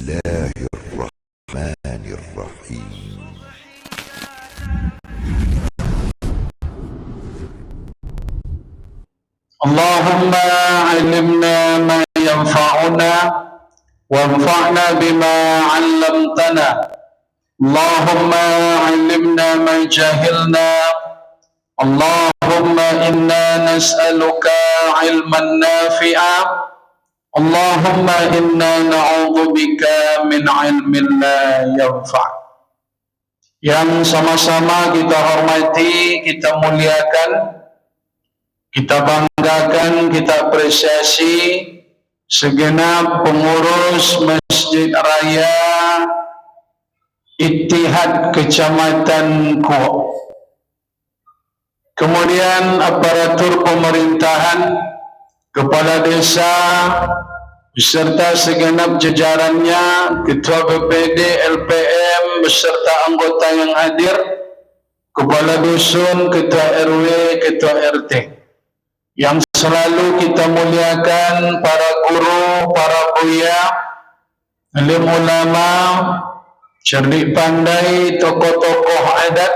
الله الرحمن الرحيم. اللهم علمنا ما ينفعنا وانفعنا بما علمتنا. اللهم علمنا ما جهلنا. اللهم إنا نسألك علما نافعا. اللهم إنا نعوذ بك من علم لا ينفع. Yang sama-sama kita hormati, kita muliakan, kita banggakan, kita apresiasi segenap pengurus Masjid Raya Ittihad Kecamatan Kuok, kemudian aparatur pemerintahan, kepala desa beserta segenap jajarannya, ketua BPD, LPM beserta anggota yang hadir, kepala dusun, ketua RW, ketua RT, yang selalu kita muliakan, para guru, para buya, alim ulama, cerdik pandai, tokoh-tokoh adat,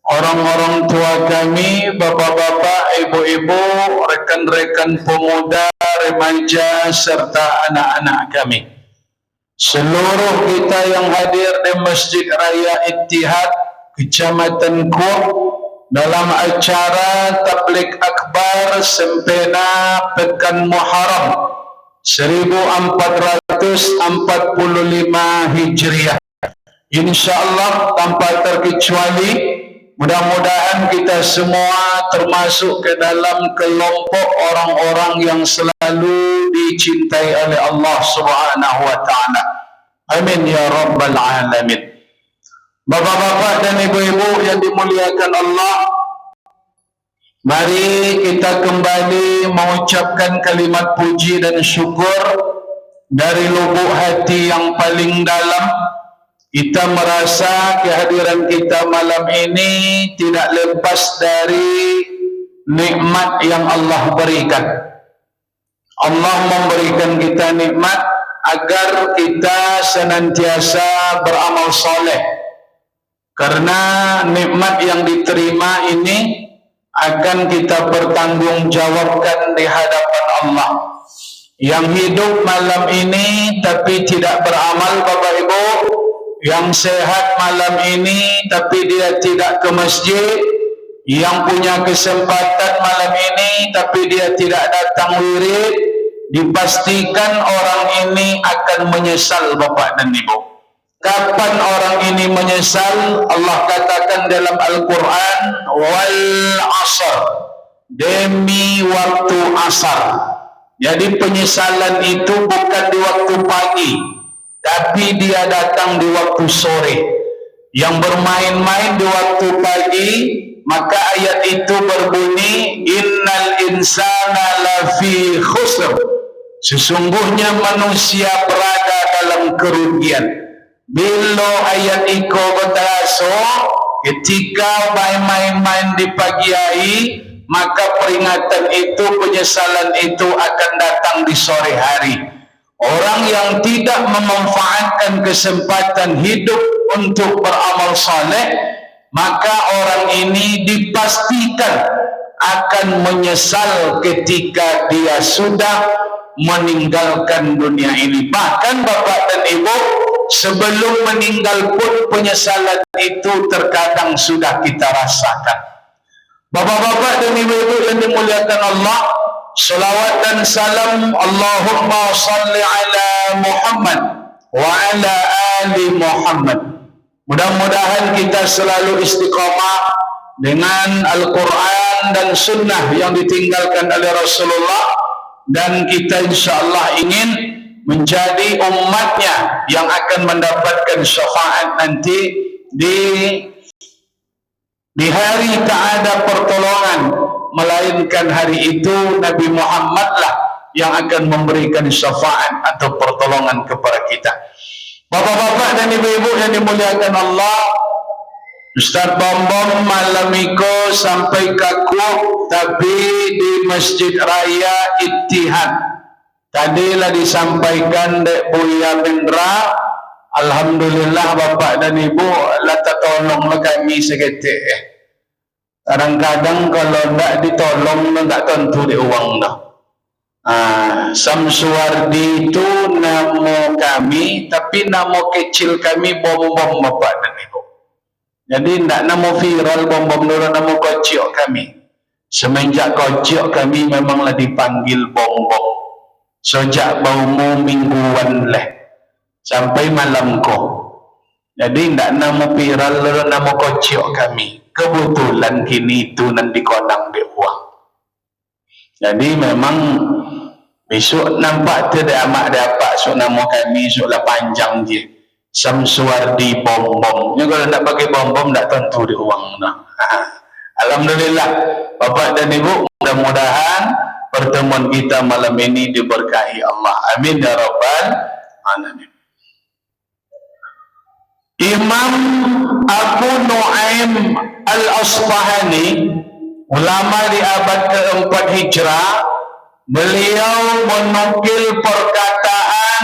orang-orang tua kami, bapak-bapak, ibu-ibu, rekan-rekan pemuda, remaja, serta anak-anak kami. Seluruh kita yang hadir di Masjid Raya Ittihad Kecamatan Kuok dalam acara Tabligh Akbar Sempena Pekan Muharram 1445 Hijriah. InsyaAllah tanpa terkecuali, mudah-mudahan kita semua termasuk ke dalam kelompok orang-orang yang selalu dicintai oleh Allah Subhanahu wa ta'ala. Amin ya rabbal alamin. Bapak-bapak dan ibu-ibu yang dimuliakan Allah, mari kita kembali mengucapkan kalimat puji dan syukur dari lubuk hati yang paling dalam. Kita merasa kehadiran kita malam ini tidak lepas dari nikmat yang Allah berikan. Allah memberikan kita nikmat agar kita senantiasa beramal soleh, karena nikmat yang diterima ini akan kita bertanggungjawabkan di hadapan Allah. Yang hidup malam ini tapi tidak beramal, Bapak Ibu, yang sehat malam ini tapi dia tidak ke masjid, yang punya kesempatan malam ini tapi dia tidak datang wirid, dipastikan orang ini akan menyesal, Bapak dan Ibu. Kapan orang ini menyesal? Allah katakan dalam Al-Quran, wal asr, demi waktu asar. Jadi penyesalan itu bukan di waktu pagi, tapi dia datang di waktu sore. Yang bermain-main di waktu pagi, maka ayat itu berbunyi, innal insana lafi khusr, sesungguhnya manusia berada dalam kerugian. Bila ayat itu bertaso, ketika main-main di pagi hari, maka peringatan itu, penyesalan itu akan datang di sore hari. Orang yang tidak memanfaatkan kesempatan hidup untuk beramal saleh, maka orang ini dipastikan akan menyesal ketika dia sudah meninggalkan dunia ini. Bahkan Bapak dan Ibu, sebelum meninggal pun penyesalan itu terkadang sudah kita rasakan. Bapak-bapak dan ibu-ibu yang dimuliakan Allah, salawat dan salam Allahumma salli ala Muhammad wa ala ali Muhammad. Mudah-mudahan kita selalu istiqamah dengan Al-Quran dan Sunnah yang ditinggalkan oleh Rasulullah, dan kita insyaAllah ingin menjadi umatnya yang akan mendapatkan syafaat nanti di hari tak ada pertolongan, melainkan hari itu Nabi Muhammad lah yang akan memberikan syafaat atau pertolongan kepada kita. Bapak-bapak dan ibu-ibu yang dimuliakan Allah, Ustaz Bambam malam itu sampai kaku, tapi di Masjid Raya Ittihad Tadilah disampaikan dek Buya Bendra, alhamdulillah bapak dan ibu lah tolonglah kami seketik. Kadang-kadang kalau tidak ditolong tak tentu di uang dah. Samsuwardi itu nama kami, tapi nama kecil kami bom-bom bapak dan ibu. Jadi tidak nama viral bom-bom dulu, nama kocok kami. Semenjak kocok kami memanglah dipanggil bom-bom. Sejak baumu mingguan leh sampai malam ko. Jadi tidak nama viral dulu, nama kocok kami. Kebetulan kini itu nanti konang di uang. Jadi memang besok nampak tidak amat dapat so nama kami solah panjang je. Samsuwardi bom-bom. Kalau nak pakai bom-bom tak tentu di uang dah. Alhamdulillah bapak dan ibu, mudah-mudahan pertemuan kita malam ini diberkahi Allah. Amin ya rabbal alamin. Imam Abu Nu'aim Al-Asfahani, ulama di abad ke-4 Hijrah, beliau menukil perkataan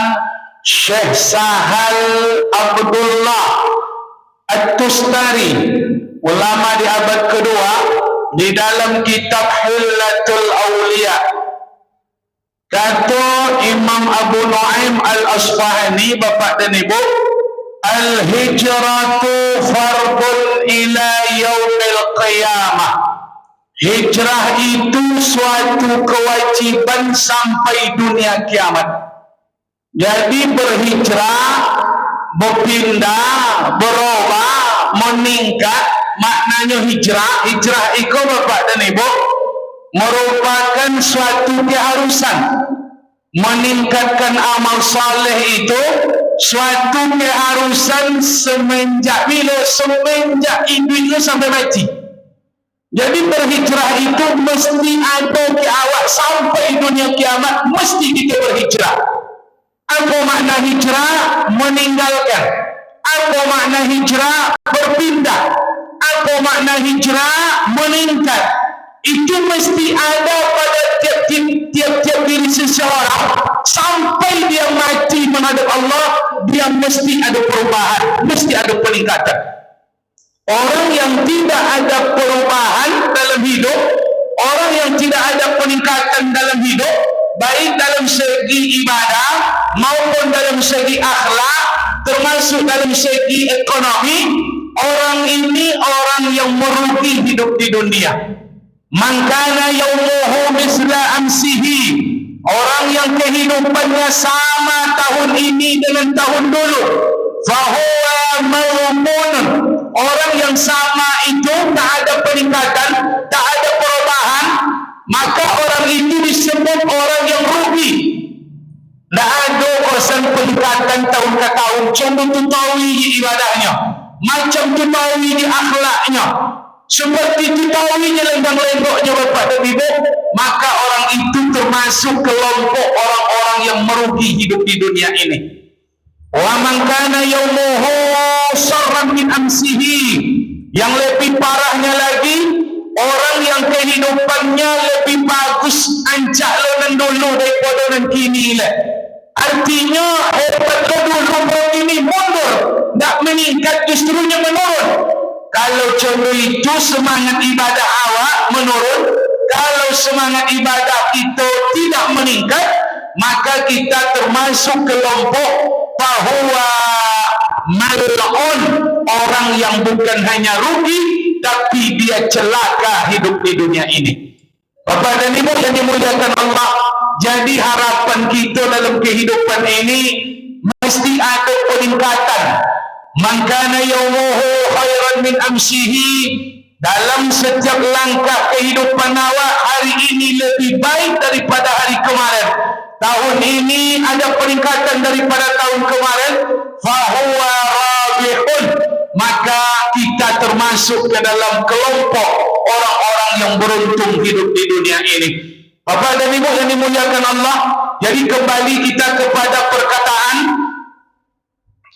Syekh Sahal Abdullah At-Tustari, ulama di abad kedua, di dalam kitab Hillatul Awliya. Kata Imam Abu Nu'aim Al-Asfahani, bapak dan ibu, al-hijratu fardun ila yaumil qiyamah. Hijrah itu suatu kewajiban sampai dunia kiamat. Jadi berhijrah, berpindah, berubah, meningkat, maknanya hijrah. Hijrah itu bapak dan ibu merupakan suatu keharusan. Meningkatkan amal saleh itu suatu keharusan semenjak bila? Semenjak hidup sampai mati. Jadi berhijrah itu mesti ada ke awak sampai dunia kiamat, mesti kita berhijrah. Apa makna hijrah? Meninggalkan. Apa makna hijrah? Berpindah. Apa makna hijrah? Meningkat. Itu mesti ada pada tiap-tiap diri seseorang sampai dia mati menghadap Allah. Dia mesti ada perubahan, mesti ada peningkatan. Orang yang tidak ada perubahan dalam hidup, orang yang tidak ada peningkatan dalam hidup, baik dalam segi ibadah maupun dalam segi akhlak, termasuk dalam segi ekonomi, orang ini orang yang merugi hidup di dunia. Man kana yaumuhu misla amsihi, orang yang kehidupannya sama tahun ini dengan tahun dulu, fahuwa maumun, orang yang sama itu tak ada peningkatan, tak ada perubahan, maka orang itu disebut orang yang rugi. Tak ada urusan peningkatan tahun ke tahun. Contoh tutawi di ibadahnya, macam tutawi di akhlaknya, seperti tutawinya lembang-lemboknya bapak dan ibu, maka orang itu termasuk kelompok orang-orang yang merugi hidup di dunia ini. Wa man kana yaumuhu sarran min amsihi, yang lebih parahnya lagi, orang yang kehidupannya lebih bagus ancak dan dulu daripada dan kini lah. Artinya hebat dulu ini mundur, tak meningkat, justrunya menurun. Kalau contoh itu semangat ibadah awak menurun, kalau semangat ibadah kita tidak meningkat, maka kita termasuk kelompok bahwa mal'un, orang yang bukan hanya rugi tapi dia celaka hidup di dunia ini. Bapak dan ibu yang dimuliakan Allah, jadi harapan kita dalam kehidupan ini mesti ada peningkatan. Man kana yaumuhu khairan min amsihi, dalam setiap langkah kehidupan awak hari ini lebih baik daripada hari kemarin. Tahun ini ada peningkatan daripada tahun kemarin, fahuwa rabihun, maka kita termasuk ke dalam kelompok orang-orang yang beruntung hidup di dunia ini. Bapak dan ibu yang dimuliakan Allah, jadi kembali kita kepada perkataan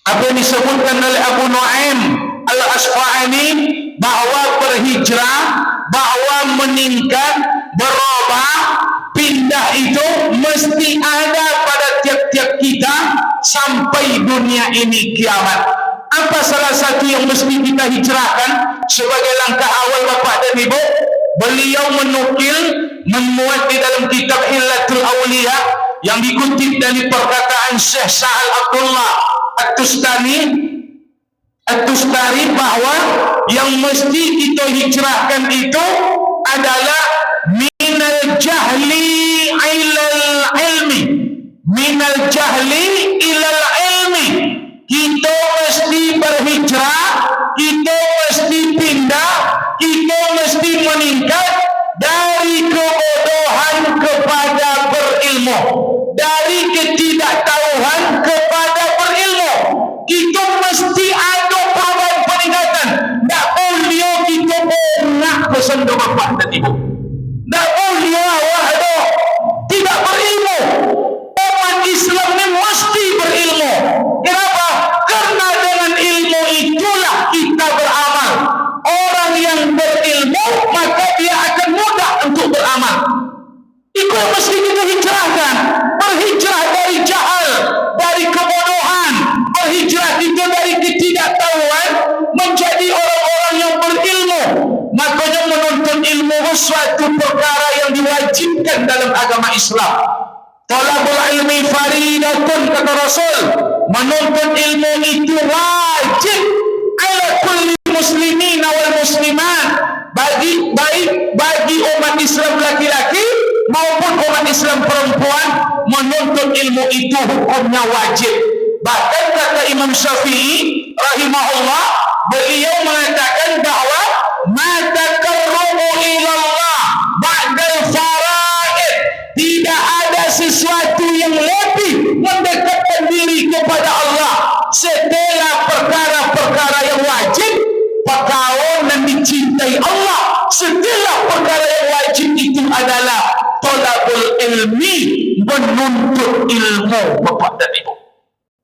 apa yang disebutkan oleh Abu Nu'aim Al-Asfahani, bahwa berhijrah, bahwa meningkat, berubah, pindah itu mesti ada pada tiap-tiap kita sampai dunia ini kiamat. Apa salah satu yang mesti kita hijrahkan sebagai langkah awal Bapak dan Ibu? Beliau menukil, memuat di dalam kitab Hillatul Awliya yang dikutip dari perkataan Syekh Sa'al Abdullah At-Tustari bahwa yang mesti kita hijrahkan itu adalah minal jahli ilal ilmi, minal jahli ilal ilmi. Kita mesti berhijrah, kita mesti pindah, kita mesti meningkat dari kebodohan kepada berilmu, dari ketidaktahuan kepada berilmu. Kita mesti ada perubahan peningkatan. Tak boleh kita bongak pesan doa Bapak dan Ibu. Tak boleh awak tu tidak berilmu. Umat Islam ni mesti berilmu. Kenapa? Karena dengan ilmu itulah kita beramal. Orang yang berilmu maka dia akan mudah untuk beramal. Itu mesti kita hijrahkan. Berhijrah dari jahal, dari kebodohan, berhijrah kita dari ketidaktahuan menjadi orang-orang yang berilmu. Makanya menuntut ilmu suatu perkara yang diwajibkan dalam agama Islam. Talabul ilmi faridatun, kata Rasul. Menuntut ilmu itu wajib ala kulli muslimin wal muslimat, bagi umat Islam laki-laki maupun umat Islam perempuan. Menuntut ilmu itu hukumnya wajib. Bahkan kata Imam Syafi'i rahimahullah, beliau mengatakan bahwa ma taqarrubu ilallah ba'dal faraid, tidak ada sesuatu yang lebih mendekatkan diri kepada Allah setelah perkara-perkara yang wajib. Perkara dan dicintai Allah setelah perkara yang wajib itu adalah talabul ilmi, menuntut ilmu Bapak dan Ibu.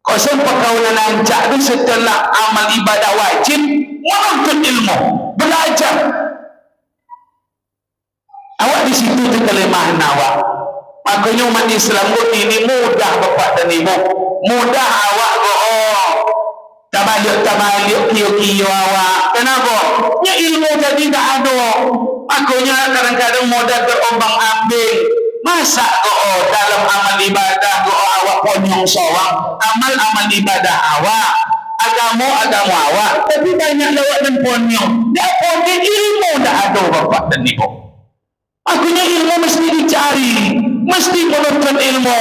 Kosong perkaulan lancak itu setelah amal ibadah wajib, menuntut ilmu, belajar. Awak di situ tu kelemahan awak. Makanya umat Islam ini mudah Bapak dan Ibu, mudah awak tabalik kio awak. Kenapa? Ya ilmu jadi tak ada. Makanya kadang-kadang mudah terombang ambing. Masa dalam amal ibadah awak ponyong sawang, amal ibadah awak, agama awak, tapi banyak lawak dan ponyong. Dia ponyong ilmu dah ada Bapak dan Ibu. Makanya ilmu mesti dicari, mesti menuntut ilmu.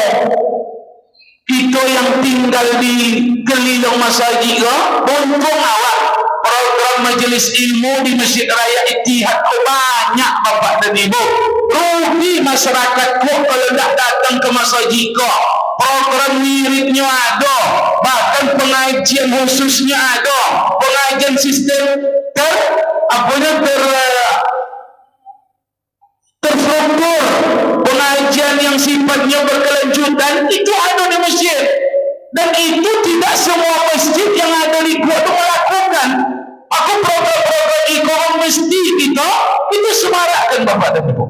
Kita yang tinggal di keliling masjid, untung awak program majelis ilmu di Masjid Raya Ittihad banyak Bapak dan Ibu. Rugi masyarakat kalau tak datang ke masjid kau. Program wiridnya ada, bahkan pengajian khususnya ada, pengajian sistem terstruktur, pengajian yang sifatnya berkelanjutan itu ada di masjid. Dan itu tidak semua masjid yang ada di Kuala itu melakukan. Aku program-program ikon mesti kita itu semarakkan Bapak dan Ibu.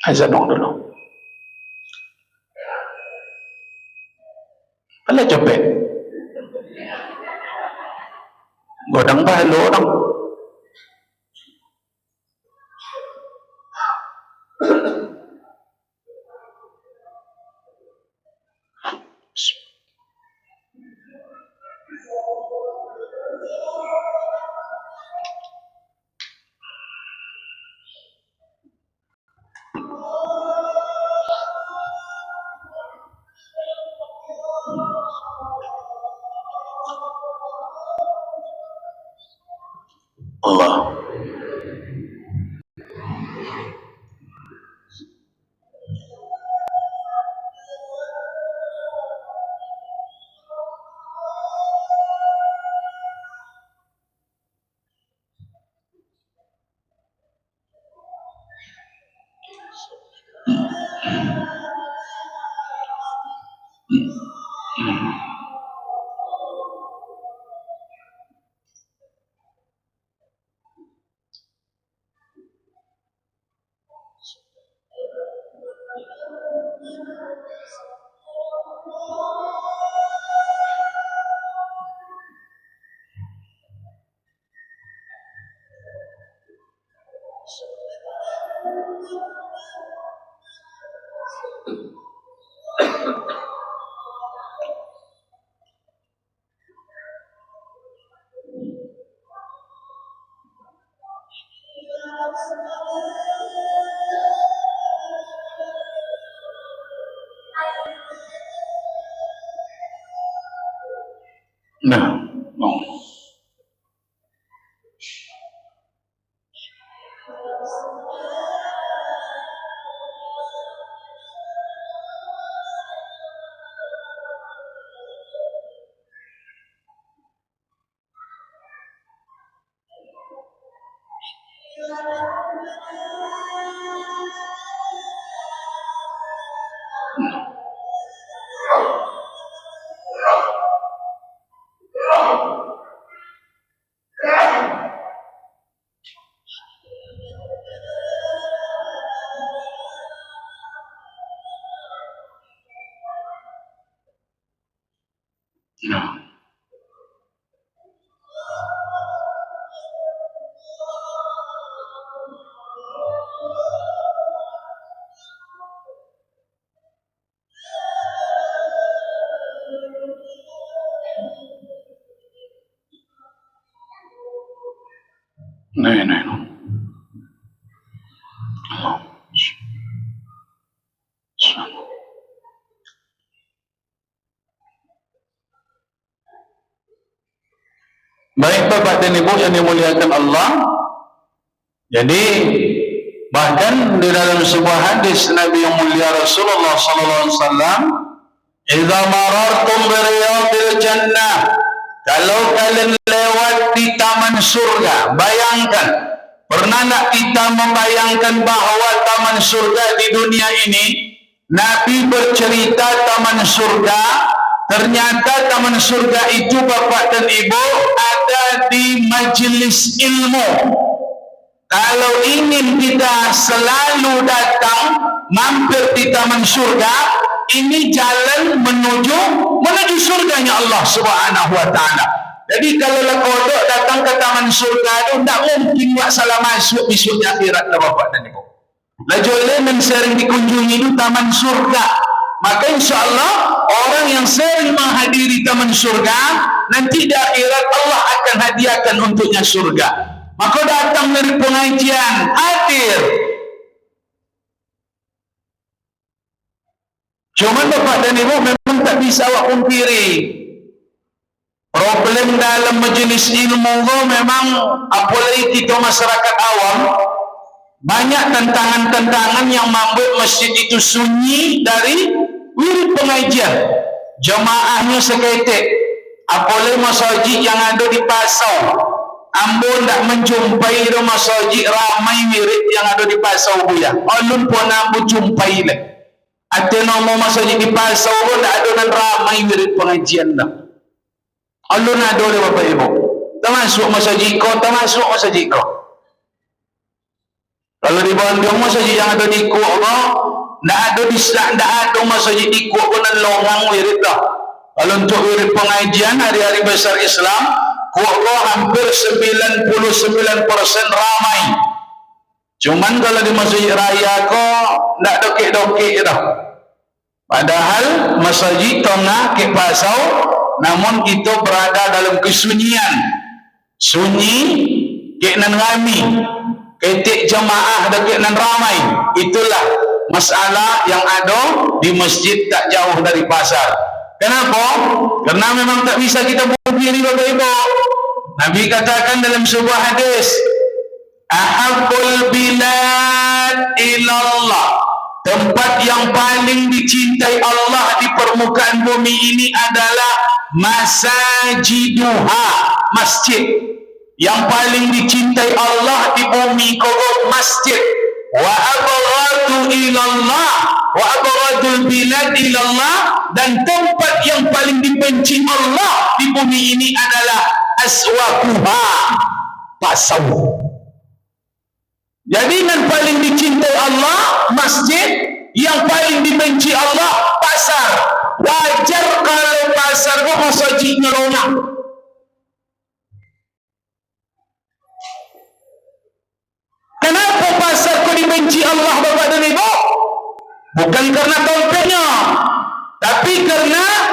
Azan dulu. Alah cepet. Godang balo orang. Allah. Nah, no. No. No, no, no. Baik Bapak dan Ibu yang dimuliakan Allah, jadi bahkan di dalam sebuah hadis Nabi yang mulia Rasulullah sallallahu alaihi wasallam, "Idza marartum bi riyadil jannah," kalau kalian lewat di taman surga, bayangkan, pernah tak kita membayangkan bahawa taman surga di dunia ini, Nabi bercerita taman surga, ternyata taman surga itu Bapak dan Ibu ada di majelis ilmu. Kalau ingin kita selalu datang mampir di taman surga, ini jalan menuju surganya Allah Subhanahu wa taala. Jadi kalau kodok datang ke taman surga itu tidak mungkin buat salah masuk besok akhirat Bapak dan Ibu. Lajole men sering dikunjungi itu taman surga. Maka insyaAllah orang yang sering menghadiri taman surga, nanti di akhirat Allah akan hadiahkan untuknya surga. Maka datang dari pengajian, hadir. Cuma Bapak dan Ibu memang tak bisa awak pungkiri. Problem dalam majelis ilmu itu memang, apalagi kita masyarakat awam, banyak tantangan-tantangan yang membuat masjid itu sunyi dari wirid pengajian. Jemaahnya seketik. Apalagi masjid yang ada di Pasau. Ambo tak menjumpai itu masjid ramai wirid yang ada di Pasau buya. Alun pun ambo jumpai leh. Ada nama masjid di Pasau pun tak ada dan ramai wirid pengajian dah. Alun ada oleh Bapak Ibu. Termasuk masjid kau, termasuk masjid kau. Kalau di Bandung masjid yang ada di Kuok kau, tak ada masjid di Kuok pun dan longang wirid dah. Kalau untuk wirid pengajian hari-hari besar Islam, Kuok kau hampir 99% ramai. Cuman kalau di masjid raya kau tak dokek-dokek dah. Padahal masjid tengah ke Pasau, namun kita berada dalam kesunyian. Sunyi ke nan rami, ketik jemaah dekat nan ramai. Itulah masalah yang ada di masjid tak jauh dari pasar. Kenapa? Karena memang tak bisa kita pungkiri Bapak Ibu. Nabi katakan dalam sebuah hadis, "Ahabbul bilad ilallah," tempat yang paling dicintai Allah di permukaan bumi ini adalah masajiduha, masjid. Yang paling dicintai Allah di bumi kogok masjid. Wa abghadu ilallah, wa abghadul bilad ilallah, dan tempat yang paling dibenci Allah di bumi ini adalah aswaquha, pasau. Jadi yang paling dicintai Allah masjid, yang paling dibenci Allah pasar. Wajar kalau pasar kok masjidnya longang. Kenapa pasar kok dibenci Allah Bapak dan Ibu? Bukan karena dompetnya, tapi karena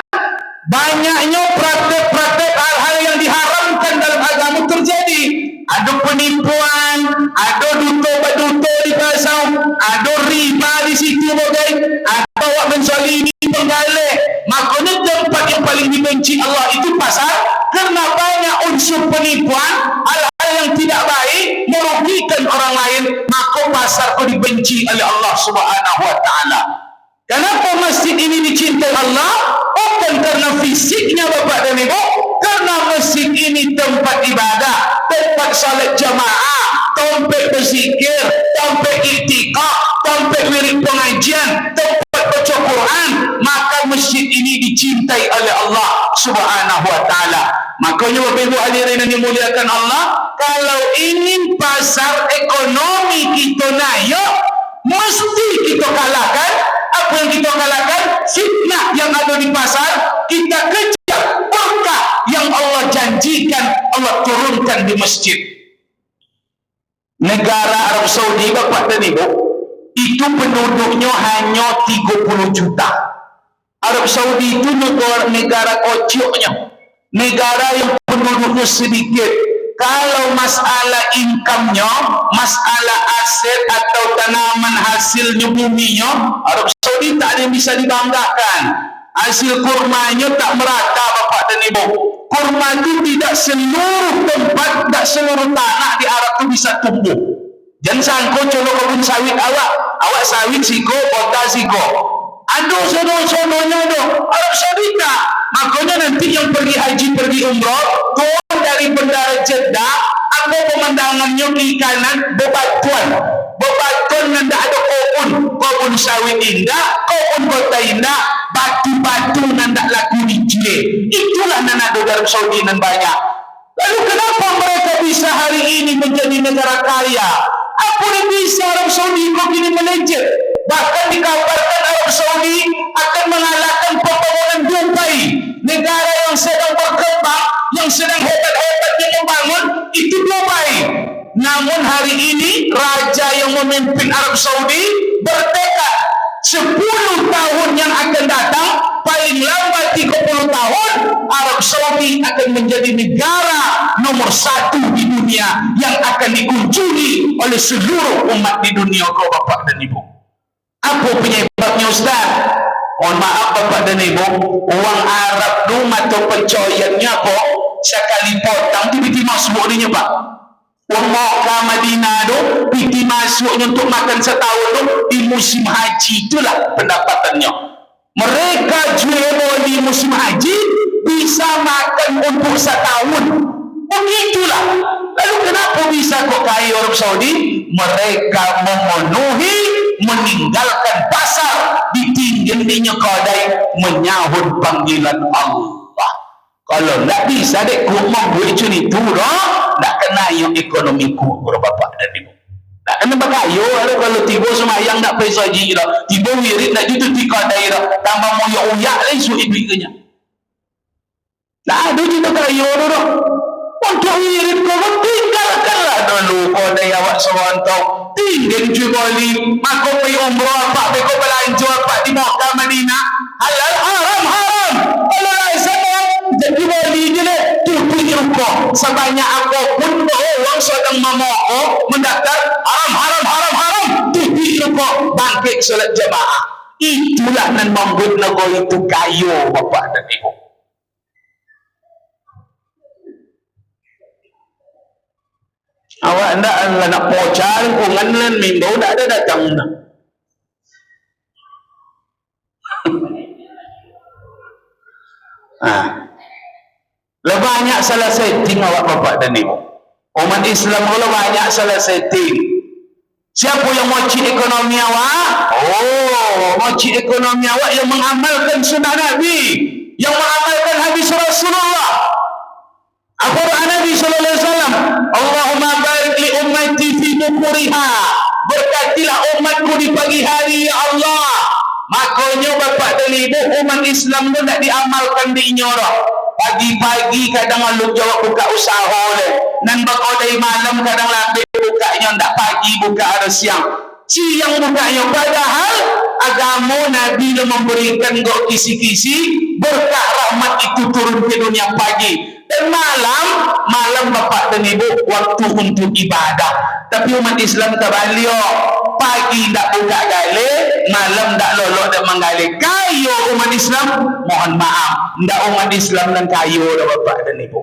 banyaknya praktek-praktek hal-hal yang diharamkan dalam agama terjadi. Ada penipuan, ada duto di pasar, ada riba di situ bagai, ada wak menzalimi penggalih. Makanya tempat yang paling dibenci Allah itu pasar, Karena banyak unsur penipuan, hal-hal yang tidak baik, merugikan orang lain, maka pasar itu dibenci oleh Allah Subhanahu wa taala. Kenapa masjid ini dicintai Allah? Bukan karena fisiknya Bapak dan Ibu, karena masjid ini tempat ibadah, tempat salat jamaah, tempat berzikir, tempat iktikaf, tempat wirid pengajian, tempat baca Quran. Maka masjid ini dicintai oleh Allah Subhanahu wa taala. Makanya Bapak Ibu hadirin yang dimuliakan Allah, kalau ingin pasar ekonomi kita naik, mesti kita kalahkan. Apa yang kita kalahkan? Fitnah yang ada di pasar. Kita kejar berkah yang Allah janjikan, Allah turunkan di masjid. Negara Arab Saudi Bapak dan Ibu, itu penduduknya hanya 30 juta. Arab Saudi itu negara kocoknya, negara yang penduduknya sedikit. Kalau masalah income-nya, masalah aset atau tanaman hasilnya buminya, Arab Saudi tak ada yang bisa dibanggakan. Hasil kurmanya tak merata Bapak dan Ibu. Kurma itu tidak seluruh tempat, tak seluruh tanah di Arab itu bisa tumbuh. Jangan sangka colok kebun sawit awak sawit siko, kota siko. Aduh, sono-sononya aduh. Arab Saudi tak. Makanya nanti yang pergi haji, pergi umrah, turun dari bandara Jeddah, apa pemandangannya di kanan, bebatuan nanda ada kebun sawit indah, kebun kota indah, batu-batu nanda laku dijie. Itulah nanda Arab Saudi nan banyak. Lalu kenapa mereka bisa hari ini menjadi negara kaya? Apa yang bisa Arab Saudi kok kini melejit? Bahkan dikabarkan Arab Saudi akan mengalahkan pembangunan Dubai, negara yang sedang berkembang, yang sedang hebat-hebatnya membangun, itu Dubai. Namun hari ini raja yang memimpin Arab Saudi bertekad 10 tahun yang akan datang, paling lambat 30 tahun, Arab Saudi akan menjadi negara nomor 1 di dunia yang akan dikunjungi oleh seluruh umat di dunia. Kau Bapak dan Ibu, apa penyebabnya Ustaz? Mohon maaf Bapak dan Ibu, uang Arab tu mata pencoyannya kok sekali potong tu piti masuk dia Pak. Uang Makkah Madinah tu piti masuknya untuk makan setahun tu di musim haji, itulah pendapatannya. Mereka jual di musim haji bisa makan untuk setahun. Begitulah. Lalu kenapa bisa kok kaya Arab Saudi? Mereka memenuhi, meninggalkan pasar, ditinggalnya kedai, menyahut panggilan Allah. Kalau tak bisa dek ku membuat macam itu dah, tak kena yang ekonomi ku Bapak dan Ibu. Tak kena bakayo kalau tiba semayang tak payah saji dah, tiba wirid tak jutu di kedai dah, tambah moyak-oyak lagi suit duitnya. Tak ada juga kayo dah. Untuk wirid kau tinggalkanlah dulu kodai awak serontong, tinggal juga li maka pergi umrah apa pergi belanja apa di Makkah Madinah, halal haram kalau lah sama jadi wali je le tutup ruko sebanyak apapun orang sedang memoko mendaftar haram tutup ruko bangkit solat jemaah. Itulah nan membuat negara itu kayo Bapak dan Ibu. Awak anda nak pocar kungan lan minggu dah ada datang nak. Lebih banyak salah setting awak Bapak dan Ibu. Umat Islam kalau banyak salah setting. Siapa yang moci ekonomi awak? Oh, moci ekonomi awak yang mengamalkan sunnah Nabi, yang mengamalkan hadis Rasulullah. Apa doa Nabi sallallahu alaihi wasallam? Allahumma barik li ummati fi bukuriha. Berkatilah umatku di pagi hari ya Allah. Makanya Bapak dan Ibu, umat Islam tu tak diamalkan di inyora. Pagi-pagi kadang aluk jawab buka usaha le. Nan bakodai malam kadang lambat bukanya, ndak pagi buka ada siang. Siang bukanya, padahal agama Nabi memberikan go kisi-kisi berkah rahmat itu turun ke dunia pagi. Dan malam Bapak dan Ibu waktu untuk ibadah. Tapi umat Islam terbalik, pagi tak buka gale, malam tak lolok dan menggali kayu umat Islam, mohon maaf, ndak umat Islam dan kayu dah bapak dan ibu.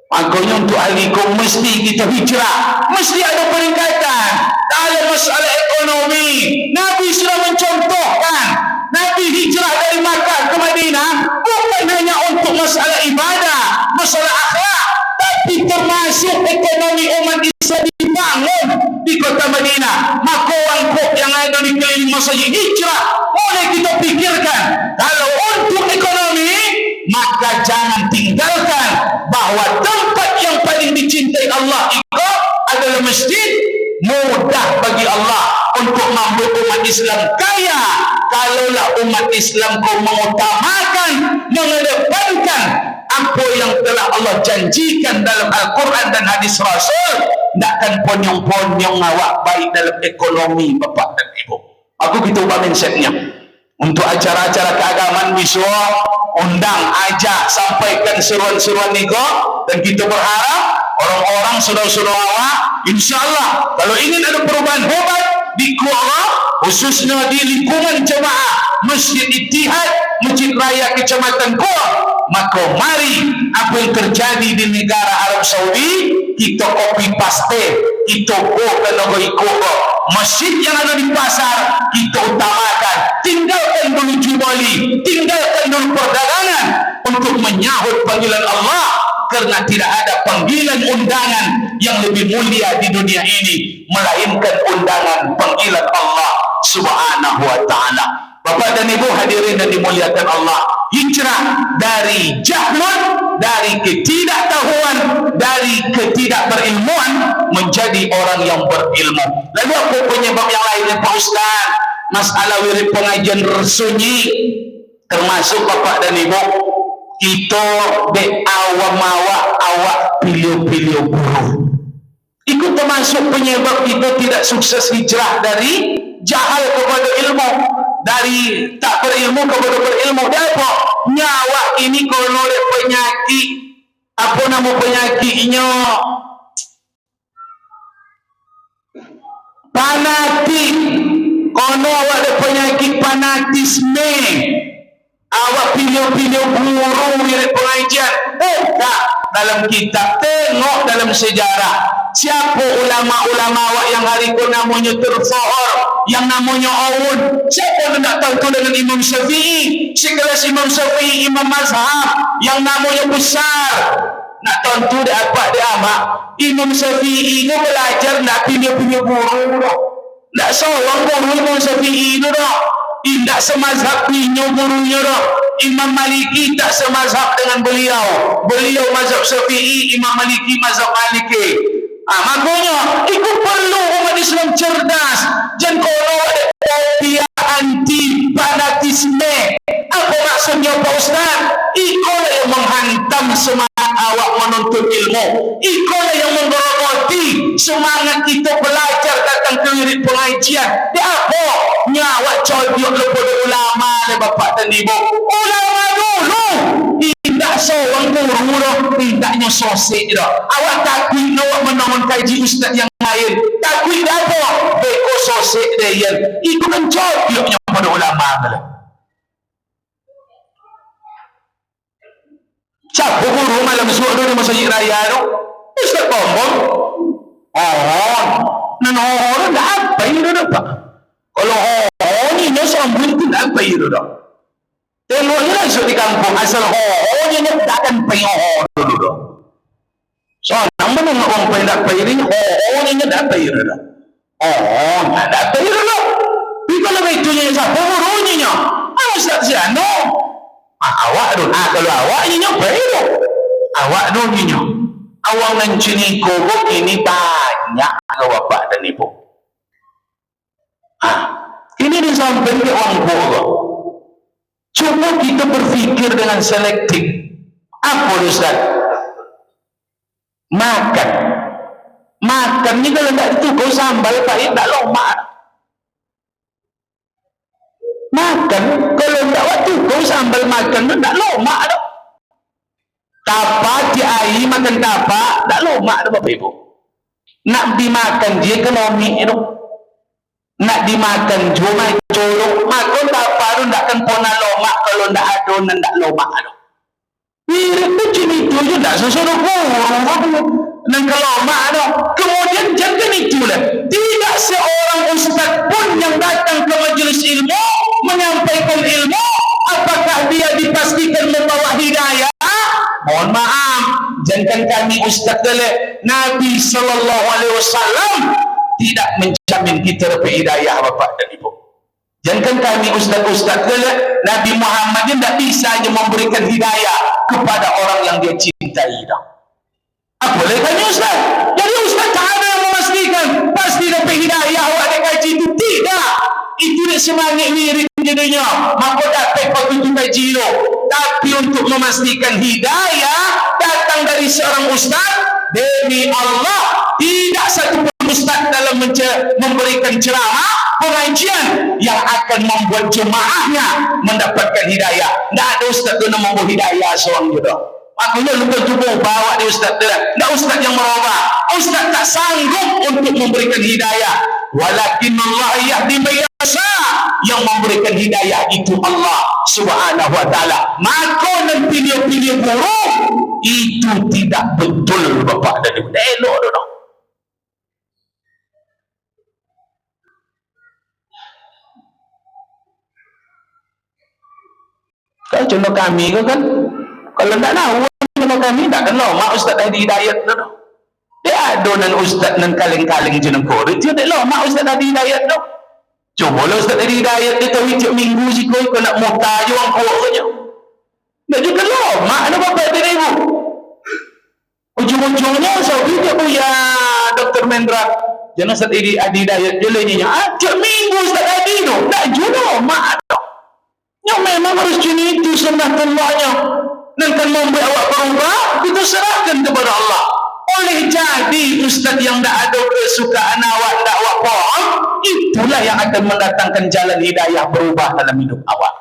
Makanya untuk ahlikum mesti kita hijrah, mesti ada peningkatan dalam masalah ekonomi. Nabi sudah mencontohkan, Nabi hijrah dari Makkah ke Madinah bukan hanya untuk masalah ibadah, masalah akhlak, tapi termasuk ekonomi umat Islam dibangun di kota Madinah. Maka wangkuk yang ada di keliling masjid hijrah mulai kita pikirkan, kalau untuk ekonomi maka jangan tinggalkan bahawa tempat yang paling dicintai Allah itu adalah masjid. Mudah bagi Allah untuk membuat umat Islam kaya kalaulah umat Islam kau mengutamakan, mengedepankan apa yang telah Allah janjikan dalam Al-Quran dan hadis Rasul. Takkan ponyong-ponyong awak baik dalam ekonomi bapak dan ibu. Aku kita ubah mindsetnya. Untuk acara-acara keagamaan visual, undang, ajak, sampaikan seruan-seruan nigo, dan kita berharap orang-orang saudara-saudara awak, insyaAllah kalau ingin ada perubahan hebat di Kuala, khususnya di lingkungan jemaah Masjid Ittihad, Masjid Raya Kecamatan Kuala, maka mari apa yang terjadi di negara Arab Saudi kita copy paste, kita bukan logo ikut masjid yang ada di pasar kita utamakan, tinggalkan dulu jubali, tinggalkan dulu perdagangan untuk menyahut panggilan Allah, karena tidak ada panggilan undangan yang lebih mulia di dunia ini melainkan undangan panggilan Allah Subhanahu wa ta'ala. Bapak dan ibu hadirin dan dimuliakan Allah, hijrah dari jahlun, dari ketidaktahuan, dari ketidakberilmuan menjadi orang yang berilmu. Lalu apa penyebab yang lainnya Pak Ustaz? Masalah wirid pengajian sunyi, termasuk bapak dan ibu, kita de awak pilih-pilih buruk. Ikut termasuk penyebab kita tidak sukses hijrah dari jahal kepada ilmu, dari tak berilmu kepada berilmu. Apa? Nyawa ini kalau oleh penyakit, apa nama penyakitnya? Fanatik. Kalau awak ada penyakit fanatisme, awak pilih-pilih guru mirip pengajian. Tak dalam kitab, tengok dalam sejarah. Siapa ulama-ulama awak yang hari itu namanya tersohor, yang namanya awun? Siapa yang tak tahu itu dengan Imam Syafi'i? Sekelas Imam Syafi'i, Imam Mazhab yang namanya besar. Nak tentu dia apa dia amak? Imam Syafi'i ini belajar nak pilih-pilih guru dah. Tak seorang guru Imam Syafi'i itu dah. Tidak semazhab punya gurunya dah. Imam Maliki tak semazhab dengan beliau. Beliau mazhab Syafi'i, Imam Maliki mazhab Maliki. Makanya itu perlu umat Islam cerdas. Jangan kalau ada fobia anti fanatisme. Apa maksudnya Pak Ustaz? Itulah yang menghantam semangat awak menuntut ilmu. Itulah yang menggerogoti semangat kita belajar datang ke wirid pengajian. Dia apa? Nyawa codiok lepada ulama le bapak dan ibu. Ulama dulu. Tidak seorang guru dah, tidaknya sosik dah. Awak takut awak menolong kaji ustaz yang lain. Takut apa? Beko sosik dia. Itu kan codioknya pada ulama lah. Siapa guru malam subuh di masjid raya tu? Ustaz Bombong. Orang dah apa ini dah pak? Kalau ni no sambung tu dah apa ini dah? Tengoknya langsung di kampung asal ni tak akan payah dulu dah. So nama ni orang payah tak payah ni ni tak payah dah. Tak payah dah. Tapi kalau itu ni siapa gurunya? Ustaz Siano. Awak tu, kalau awak ni payah. Awak tu ni awak mencini kobok ini banyak ke bapak dan ibu. Ini disampaikan ke orang bodoh. Cuma kita berfikir dengan selektif. Apa Ustaz? Makan. Makan ni kalau tak ditukar sambal pahit tak lomak. Makan kalau tak waktu kau sambal makan tu tak lomak dah. Tapak di air makan tapak tak lomak dah bapak ibu. Nak dimakan dia ekonomi itu. nak dimakan cuma colok makon tak paru nak kan pona lomak kalau ndak adonan ndak lomak ado wirid tu cuma itu je tak sesuatu guru dan kalau mak ado kemudian jangan itulah tidak seorang ustaz pun yang datang ke majelis ilmu menyampaikan ilmu apakah dia dipastikan membawa hidayah. Mohon maaf, jangan kami ustaz gelap. Nabi sallallahu alaihi wasallam tidak menjamin kita dapat hidayah bapak dan ibu. Jangan kami ustaz-ustaz gelap. Nabi Muhammad dia tidak bisa hanya memberikan hidayah kepada orang yang dia cintai dah. Apa boleh kami ustaz? Jadi ustaz tak ada yang memastikan pasti dapat hidayah awak ada kaji itu tidak. Itu dia semangat wirid jadinya. Maka dapat kau tutup kaji itu. Tapi untuk memastikan hidayah datang dari seorang ustaz, demi Allah tidak satu pun ustaz dalam memberikan ceramah pengajian yang akan membuat jemaahnya mendapatkan hidayah. Tidak ada ustaz tu nak membawa hidayah seorang juga. Makanya lupa cuba bawa dia ustaz tu. Tidak ustaz yang merubah. Ustaz tak sanggup untuk memberikan hidayah. Walakin Allah yahdi man yasha. Yang memberikan hidayah itu Allah subhanahu wa ta'ala. Maka dan pilih-pilih guru itu tidak betul bapak dan ibu. Elok tu. Kalau contoh kami kan, kalau tak tahu contoh kami tak kenal mak ustaz dah hidayat tu. Dia adonan ustaz nan kaleng-kaleng jeneng korek. Dia tak tahu mak ustaz dah hidayat tu. Coba lah ustaz dah hidayat dia tahu hijab minggu si kau nak muta je orang kuat saja. Tak juga lah mak ada bapak dan ibu. Ujung-ujungnya sahabat dia punya Dr. Mendra. Jangan ustaz adi hidayat dia lainnya. Hijab minggu ustaz adi tu. Tak juga mak tu. Yang memang harus jenis itu sunnatullahnya dan kan membuat awak berubah kita serahkan kepada Allah. Oleh jadi ustaz yang tak ada kesukaan awak tak awak faham, itulah yang akan mendatangkan jalan hidayah berubah dalam hidup awak.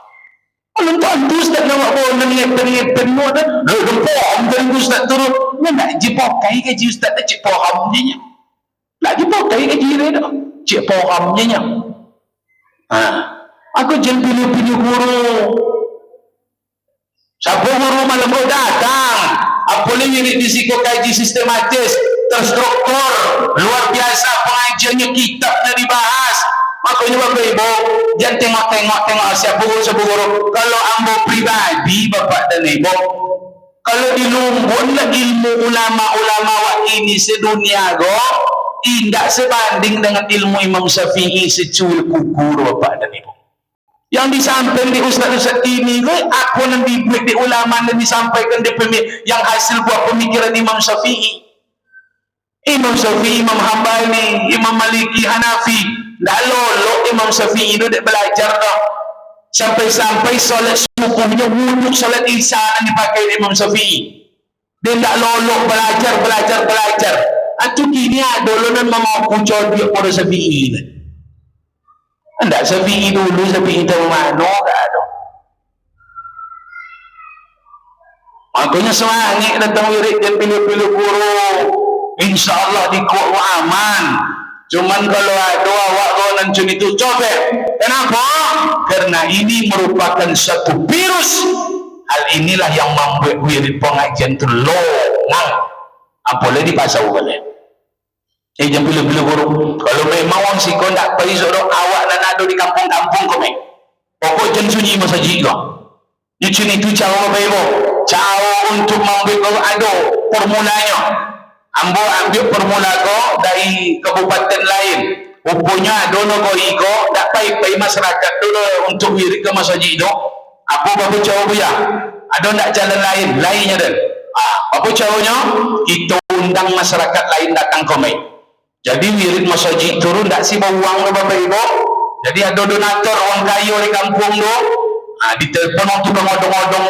Kalau tentu ustaz nak awak bawa nengit penuh dan faham dan ustaz turun dia nak jipokai gaji ustaz tak cik faham je nya nak jipokai gaji dia dah cik faham je nya. Aku jangan pilih-pilih guru. Siapa guru malam kau datang? Apa lagi ni disiko kaji sistematis, terstruktur, luar biasa pengajiannya, kitabnya dibahas. Makanya bapak ibu, jangan tengok siapa guru. Kalau ambo pribadi bapak dan ibu, kalau dilumbun ilmu ulama-ulama wak ini sedunia go, tidak sebanding dengan ilmu Imam Syafi'i secul kukur bapak dan ibu. Yang disampaikan di ustaz-ustaz ini aku nanti di ulama dan disampaikan di yang hasil buah pemikiran Imam Syafi'i, Imam Hambali, Imam Maliki, Hanafi. Tak lolok Imam Syafi'i itu dia belajar dah sampai-sampai solat subuhnya wuduk solat isya yang dipakai Imam Syafi'i. Dia tak lolok belajar. Itu kini dulu dan mau kucur dia pada Syafi'i ni. Anda Syafi'i dulu, Syafi'i tahu mana tak ada. Makanya semangat datang wirid dan pilih-pilih guru. InsyaAllah di kuat aman. Cuman kalau ada awak ronan macam itu, coba. Kenapa? Karena ini merupakan satu virus. Hal inilah yang membuat wirid pengajian itu longang. Boleh dipasau boleh. Jangan pilih-pilih guru. Kalau memang orang si kau tak pergi seorang awak dan ada di kampung-kampung kau main. Pokok jangan sunyi masjid kau. Itu cara apa ibu? Cara untuk membuat kau ada formulanya. Ambo ambil formula kau dari kabupaten lain. Rupanya dono kau iko tak payah masyarakat dulu untuk wirid ke masjid itu. Apa cara dia? Ada tak jalan lainnya dan? Apa caranya? Kita undang masyarakat lain datang kau main. Jadi wirid masjid turun tak sih bawa uang ke bapak ibu. Jadi ada donator orang kaya di kampung tu. Ditelepon untuk ngodong-ngodong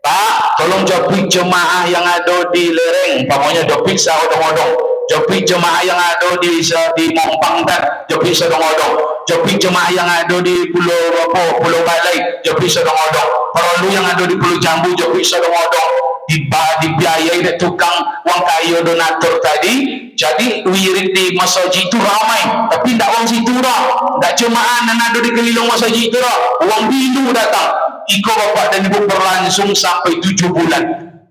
Pak, tolong jopik jemaah yang ada di lereng. Pokoknya jopik sah odong-odong. Jopik jemaah yang ada di Mompang dan jopik odong-odong. Jopik jemaah yang ada di Pulau Balai, jopik odong-odong. Perlu yang ada di Pulau Jambu, jopik odong-odong. dibiayai dari tukang wang kayu donatur tadi. Jadi wirid di masjid itu ramai, tapi tidak wang situ dah, tidak cuma ada di keliling masjid itu dah, wang bilu datang. Iko bapak dan ibu berlangsung sampai 7 bulan.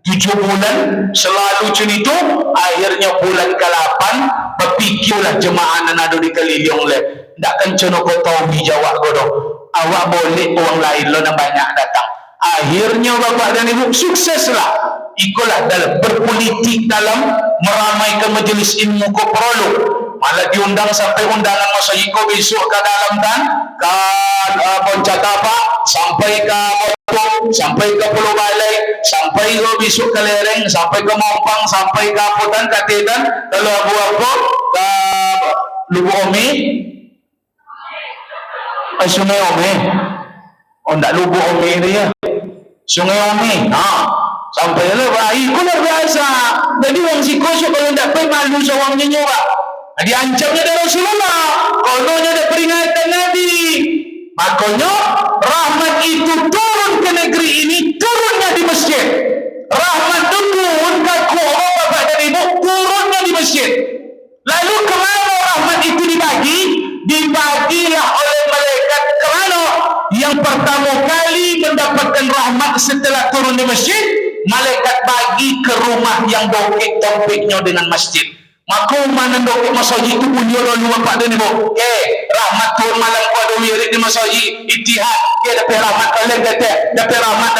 7 bulan selalu macam itu. Akhirnya bulan ke-8 berfikirlah jemaah yang ada di keliling le. Tak kan cono kau tahu dijawab kau dah. Awak boleh orang lain lo yang banyak datang. Akhirnya bapak dan ibu sukseslah. Ikulah dalam berpolitik, dalam meramaikan majlis ilmu kau perlu. Malah diundang sampai undangan masa iko besok ke dalam kan Poncata apa sampai ke Botong, sampai ke Pulau Balai, sampai ke besok ke Lereng, sampai ke Mampang, sampai ke Aputan, Katedan, kalau abu-abu ke Lubuk Ome, Sungai Ome. Oh, tak Lubuk Ome dia, Sungai Ome. Sampai lah, itu luar biasa. Jadi orang si kosong kalau tak pergi malu seorangnya juga. Diancamnya dari Rasulullah, kononnya ada peringatan Nabi. Makanya rahmat itu turun ke negeri ini, turunnya di masjid. Rahmat turun ke Allah bapak dan ibu, turunnya di masjid. Lalu kemana rahmat itu dibagi? Dibagilah oleh malaikat. Kerana yang pertama kali mendapatkan rahmat setelah turun di masjid, malaikat bagi ke rumah yang dokik-dokiknya dengan masjid. Maka mana dokik masjid itu punya lalu bapak dan ibu. Rahmat turun malam pada wirid di masjid Ittihad. Dapat rahmat kalian kata, dapat rahmat.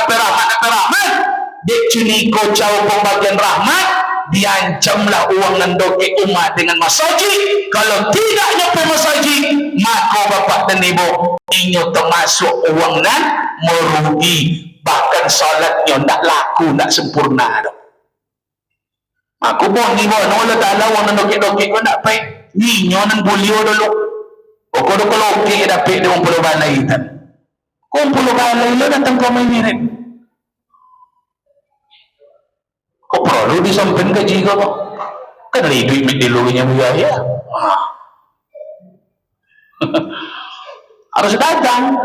Dek cuni kocau pembagian rahmat, diancamlah uang nan dokik umat dengan masjid. Kalau tidak nyampe masjid, maka bapak dan ibu inyo termasuk uang nan merugi. Bahkan salatnya tak laku, tak sempurna dah. Aku pun ni bawa Allah Ta'ala orang nak dokik-dokik kau tak baik. Ni nyonan bolio dulu. Kau dah kalau okey dapat dia orang Pulau Balai kan. Kau Pulau Balai lo datang kau main mirip. Kau perlu disampaikan gaji kau. Kan ada duit di luarnya biaya. Harus datang.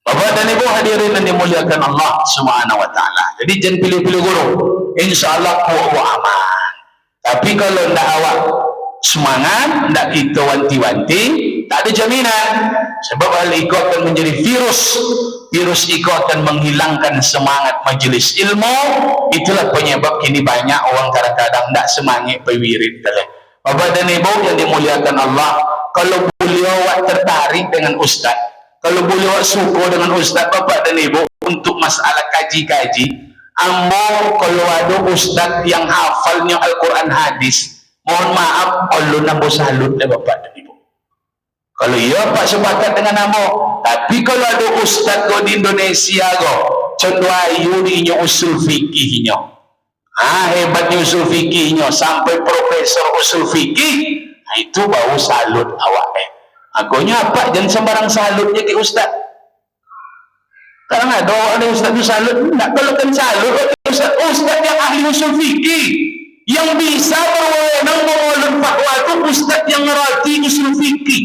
Bapak dan ibu hadirin yang dimuliakan Allah Subhanahu wa taala. Jadi jangan pilih-pilih guru. Insya-Allah ku aman. Tapi kalau ndak awak semangat, ndak kita wanti-wanti, tak ada jaminan. Sebab hal itu akan menjadi virus. Virus itu akan menghilangkan semangat majlis ilmu. Itulah penyebab kini banyak orang kadang-kadang ndak semangat berwirid. Bapak dan ibu yang dimuliakan Allah, kalau beliau tertarik dengan ustaz, kalau beliau suka dengan ustaz bapak dan ibu untuk masalah kaji-kaji, ambo kalau ada ustaz yang hafalnya Al-Quran hadis, mohon maaf kalau nambo salut ya bapak dan ibu. Kalau iya pak sepakat dengan ambo. Tapi kalau ada ustaz go di Indonesia go, contoh ayu di usul fikihnya, hebatnya usul fikihnya sampai profesor usul fikih, itu baru salut awak. Agonya apa? Jangan sembarang salut jadi ustaz. Kadang ada ustaz itu salut. Tak kalau kan salut ustaz yang ahli usul fikih, yang bisa berwenang mengulun fatwa itu ustaz yang ngerti usul fikih.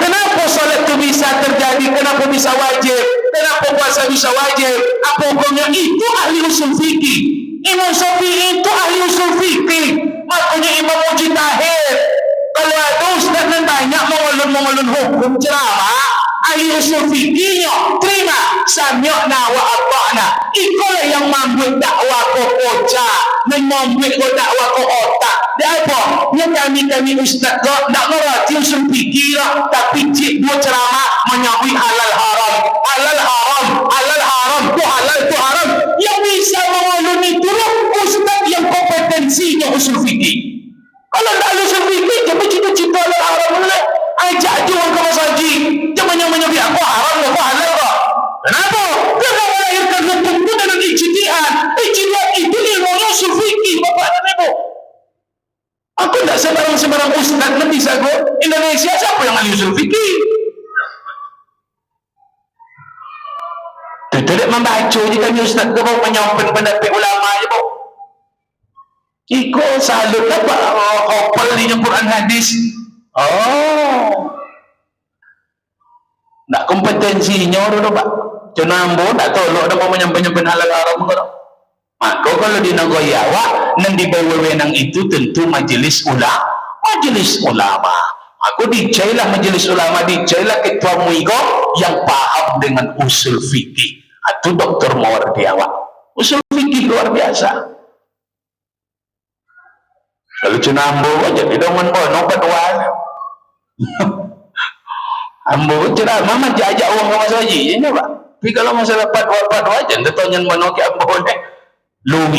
Kenapa salat itu bisa terjadi? Kenapa bisa wajib? Kenapa puasa bisa wajib? Apa hukumnya? Itu ahli usul fikih. Imam Syafi'i itu ahli usul fikih. Makanya Imam Mujtahid. Kalau ada ustaz yang banyak mengulun hukum ceramah, ahli usul fikihnya terima sami'na wa ata'na. Itulah yang membuat dakwah ke kocak, yang membuat dakwah ke otak. Dia apa? Yang kami ustaz tak mengerti usul fikih lah, tapi cik dua ceramah menyakui halal haram, halal haram, halal haram, tu halal tu haram. Yang bisa mengulun itu ustaz yang kompetensinya usul fikih. Kalau tak ada usul fikih, dia bercita-cita halal haram boleh. Ajak dia orang ke masjid. Jangan yang menyebut apa haram, apa halal apa. Kenapa? Dia nak melahirkan hukum itu dengan ijtihad. Ijtihad itu ilmu usul fikih, bapak dan ibu. Aku tak sembarang ustaz nak bisa go. Indonesia siapa yang ahli usul fikih? Tidak membaca je kami ustaz ke bawah menyampaikan pendapat ulama je bawah. Ikut salut dapat opal di Quran hadis. Tak kompetensinya dulu pak. Cuma ambo tak tolok dah mau menyampai halal haram ko. Maka kalau di negara awak nan di wewenang itu tentu majelis ulama. Aku dicailah majelis ulama, dicailah ketua MUIGO yang paham dengan usul fikih. Itu Dr. Mawardi awak. Usul fikih luar biasa. Kalau cuma ambo aja tidak menbono kedua. Ambo cerah mama jajak uang ke Mas Haji ini Pak. Tapi kalau masalah fatwa aja, tentunya menolak ambo deh. Lu